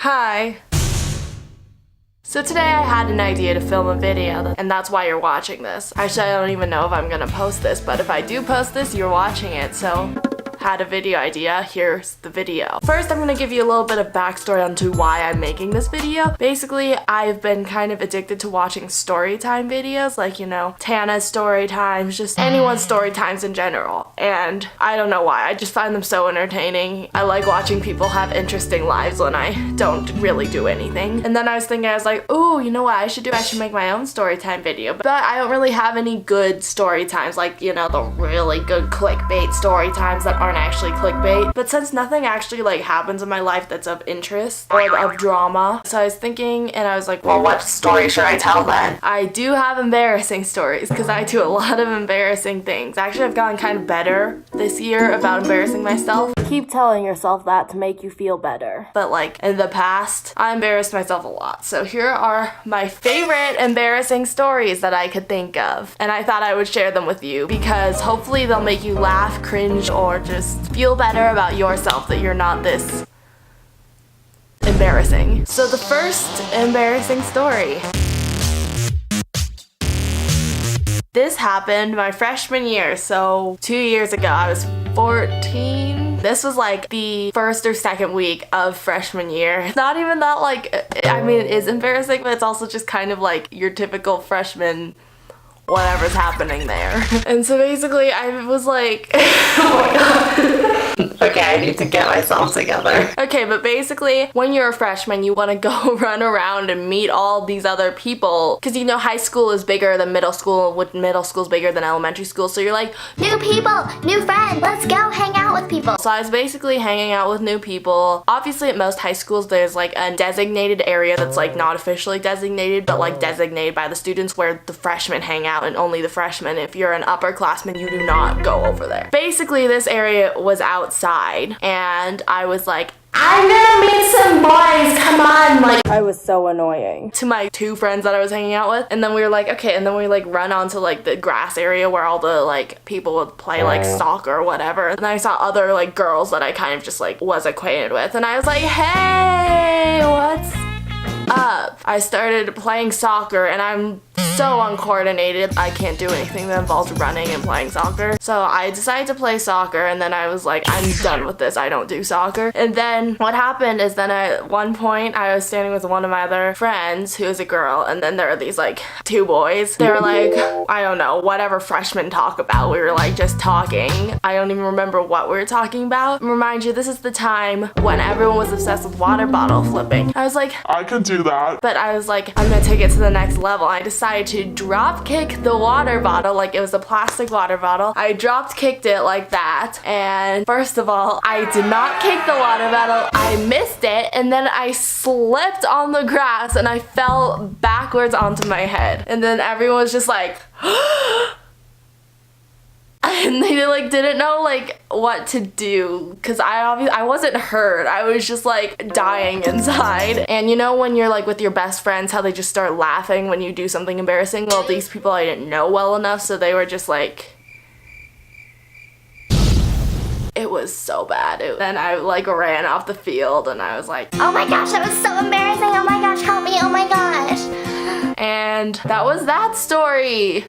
Hi. So today I had an idea to film a video, and that's why you're watching this. Actually, I don't even know if I'm gonna post this, but if I do post this, you're watching it, so had a video idea, here's the video. First, I'm gonna give you a little bit of backstory onto why I'm making this video. Basically, I've been kind of addicted to watching story time videos, like, you know, Tana's story times, just anyone's story times in general. And I don't know why, I just find them so entertaining. I like watching people have interesting lives when I don't really do anything. And then I was thinking, I was like, ooh, you know what I should do? I should make my own story time video. But I don't really have any good story times, like, you know, the really good clickbait story times that aren't actually clickbait. But since nothing actually like happens in my life that's of interest or of drama, so I was thinking, and I was like, well, what story should I tell then? I do have embarrassing stories because I do a lot of embarrassing things. Actually, I've gotten kind of better this year about embarrassing myself. Keep telling yourself that to make you feel better. But like in the past, I embarrassed myself a lot. So here are my favorite embarrassing stories that I could think of. And I thought I would share them with you because hopefully they'll make you laugh, cringe, or just feel better about yourself that you're not this embarrassing. So the first embarrassing story. This happened my freshman year, so 2 years ago. I was 14. This was like the first or second week of freshman year. It's not even that like, I mean, it is embarrassing, but it's also just kind of like your typical freshman whatever's happening there. And so basically I was like, oh my god. Okay, I need to get myself together. Okay, but basically when you're a freshman, you want to go run around and meet all these other people because you know high school is bigger than middle school, with middle school is bigger than elementary school, so you're like, new people, new friends, let's go hang out with people. So I was basically hanging out with new people. Obviously at most high schools there's like a designated area that's like not officially designated but like designated by the students where the freshmen hang out, and only the freshmen. If you're an upperclassman, you do not go over there. Basically, this area was outside, and I was like, I'm gonna meet some boys, come on. Like, I was so annoying to my two friends that I was hanging out with. And then we were like, okay, and then we like run onto like the grass area where all the like people would play like soccer or whatever. And I saw other like girls that I kind of just like was acquainted with, and I was like, hey, what's up? I started playing soccer, and I'm so uncoordinated. I can't do anything that involves running and playing soccer. So I decided to play soccer, and then I was like, I'm done with this. I don't do soccer. And then what happened is then at one point I was standing with one of my other friends who is a girl, and then there were these like two boys. They were like, I don't know, whatever freshmen talk about. We were like just talking. I don't even remember what we were talking about. Remind you, this is the time when everyone was obsessed with water bottle flipping. I was like, I can do that. But I was like, I'm gonna take it to the next level. I decided to drop kick the water bottle, like it was a plastic water bottle. I dropped kicked it like that, and first of all, I did not kick the water bottle. I missed it, and then I slipped on the grass and I fell backwards onto my head. And then everyone was just like, and they like didn't know like what to do because I wasn't hurt. I was just like dying inside. And you know when you're like with your best friends how they just start laughing when you do something embarrassing? Well, these people I didn't know well enough, so they were just like, it was so bad. Then I like ran off the field and I was like, oh my gosh, that was so embarrassing. Oh my gosh, help me, oh my gosh. And that was that story.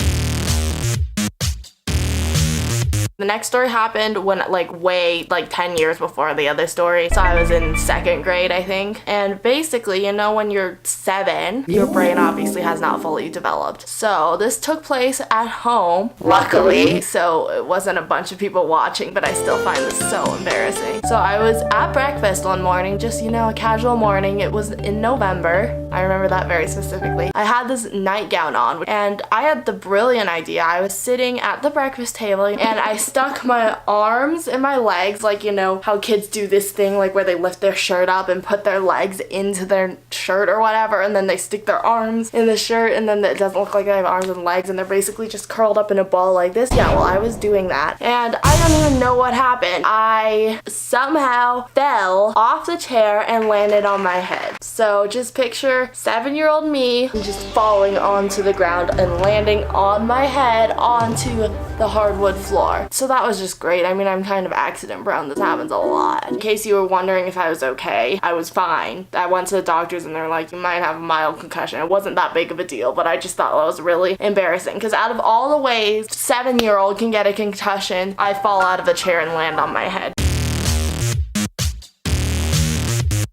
The next story happened when like way like 10 years before the other story. So I was in second grade, I think. And basically, you know, when you're 7, your brain obviously has not fully developed. So this took place at home, luckily. So it wasn't a bunch of people watching, but I still find this so embarrassing. So I was at breakfast one morning, just, you know, a casual morning. It was in November. I remember that very specifically. I had this nightgown on, and I had the brilliant idea. I was sitting at the breakfast table, and I stuck my arms and my legs, like, you know how kids do this thing like where they lift their shirt up and put their legs into their shirt or whatever, and then they stick their arms in the shirt, and then it doesn't look like they have arms and legs, and they're basically just curled up in a ball like this. Yeah, well, I was doing that, and I don't even know what happened. I somehow fell off the chair and landed on my head. So just picture 7-year-old me just falling onto the ground and landing on my head onto the hardwood floor. So that was just great. I mean, I'm kind of accident prone. This happens a lot. In case you were wondering if I was okay, I was fine. I went to the doctors and they're like, you might have a mild concussion. It wasn't that big of a deal, but I just thought that was really embarrassing because out of all the ways 7-year-old can get a concussion, I fall out of a chair and land on my head.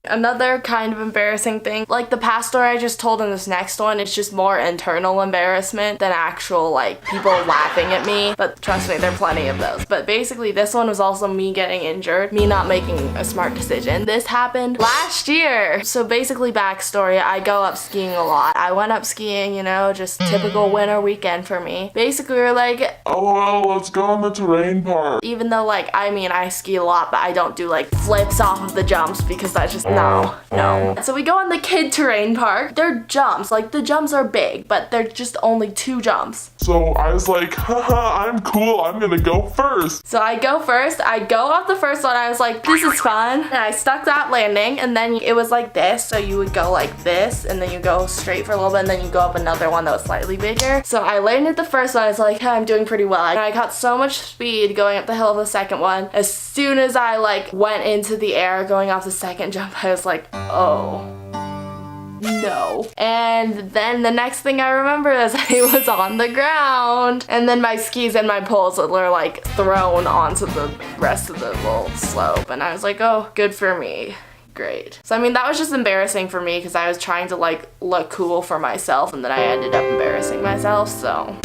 Another kind of embarrassing thing, like the past story I just told in this next one, it's just more internal embarrassment than actual like people laughing at me, but trust me, there are plenty of those. But basically this one was also me getting injured, me not making a smart decision. This happened last year. So basically backstory, I go up skiing a lot. I went up skiing, you know, just typical winter weekend for me. Basically we were like, oh well, let's go on the terrain park. Even though like, I mean I ski a lot, but I don't do like flips off of the jumps because that's just no. So we go on the kid terrain park. They're jumps, like the jumps are big, but they're just only 2 jumps. So I was like, haha, I'm cool, I'm gonna go first. So I go first, I go off the first one, I was like, this is fun. And I stuck that landing, and then it was like this, so you would go like this, and then you go straight for a little bit, and then you go up another one that was slightly bigger. So I landed the first one, I was like, hey, I'm doing pretty well. And I got so much speed going up the hill of the second one. As soon as I like went into the air going off the second jump, I was like, oh no. And then the next thing I remember is I was on the ground, and then my skis and my poles were like thrown onto the rest of the little slope, and I was like, oh, good for me. Great. So I mean that was just embarrassing for me because I was trying to like look cool for myself, and then I ended up embarrassing myself. So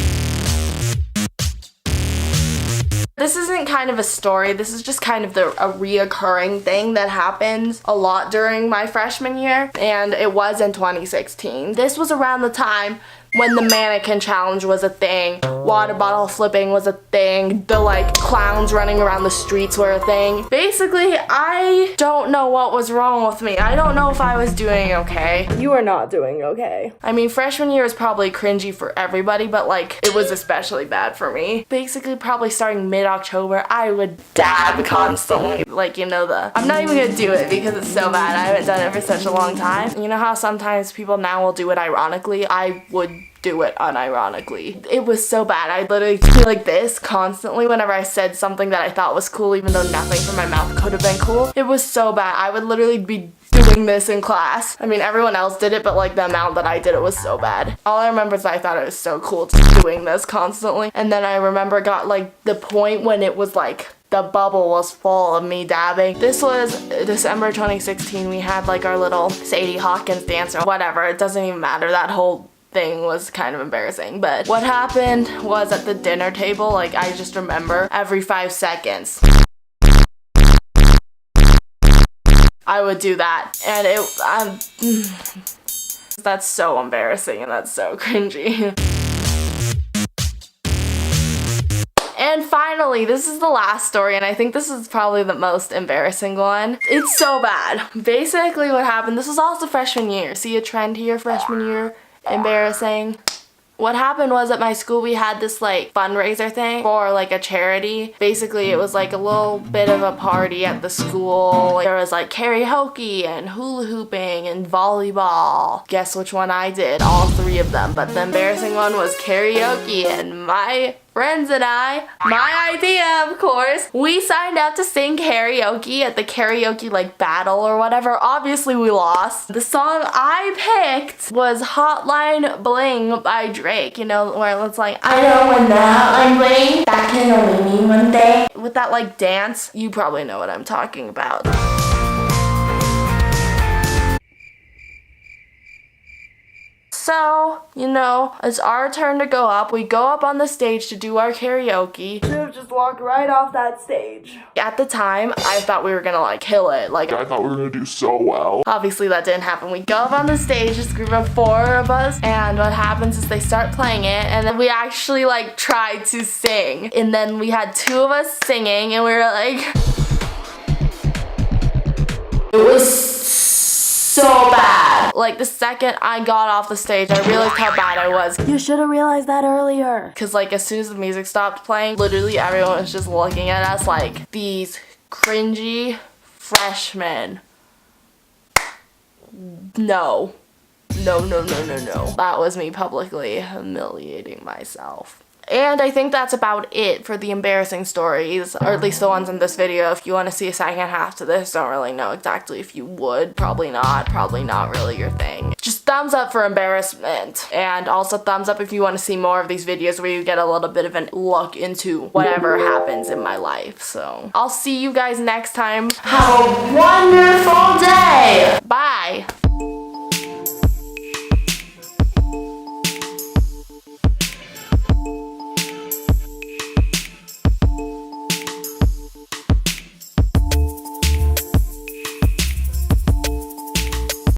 this isn't kind of a story, this is just kind of a reoccurring thing that happens a lot during my freshman year, and it was in 2016. This was around the time when the mannequin challenge was a thing, water bottle flipping was a thing, the like clowns running around the streets were a thing. Basically, I don't know what was wrong with me. I don't know if I was doing okay. You are not doing okay. I mean, freshman year is probably cringy for everybody, but like it was especially bad for me. Basically, probably starting mid-October, I would dab constantly. Like, you know, I'm not even gonna do it because it's so bad. I haven't done it for such a long time. You know how sometimes people now will do it ironically? I would do it unironically. It was so bad. I literally do like this constantly whenever I said something that I thought was cool, even though nothing from my mouth could have been cool. It was so bad. I would literally be doing this in class. I mean, everyone else did it, but like the amount that I did it was so bad. All I remember is I thought it was so cool doing this constantly. And then I remember got like the point when it was like the bubble was full of me dabbing. This was December 2016. We had like our little Sadie Hawkins dance or whatever. It doesn't even matter. That whole thing was kind of embarrassing. But what happened was at the dinner table, like I just remember every 5 seconds I would do that, and that's so embarrassing and that's so cringy. And finally, this is the last story, and I think this is probably the most embarrassing one. It's so bad. Basically what happened, this was also freshman year. See a trend here, freshman year? Embarrassing. What happened was at my school we had this like fundraiser thing for like a charity. Basically it was like a little bit of a party at the school. There was like karaoke and hula hooping and volleyball. Guess which one I did? All 3 of them. But the embarrassing one was karaoke, and my friends and I, my idea of course, we signed up to sing karaoke at the karaoke like battle or whatever. Obviously we lost. The song I picked was Hotline Bling by Drake, you know, where it's like, I know when the hotline bling, that can only mean one thing. With that like dance, you probably know what I'm talking about. So, you know, it's our turn to go up. We go up on the stage to do our karaoke. Should have just walked right off that stage. At the time, I thought we were gonna like kill it. Like, I thought we were gonna do so well. Obviously that didn't happen. We go up on the stage, this group of 4 of us, and what happens is they start playing it, and then we actually like tried to sing. And then we had 2 of us singing, and we were like, it was so bad. Like the second I got off the stage, I realized how bad I was. You should have realized that earlier. Cause like as soon as the music stopped playing, literally everyone was just looking at us like these cringy freshmen. No. No. That was me publicly humiliating myself. And I think that's about it for the embarrassing stories, or at least the ones in this video. If you want to see a second half to this, don't really know exactly if you would. Probably not really your thing. Just thumbs up for embarrassment, and also thumbs up if you want to see more of these videos where you get a little bit of a look into whatever happens in my life. So I'll see you guys next time. Have a wonderful day!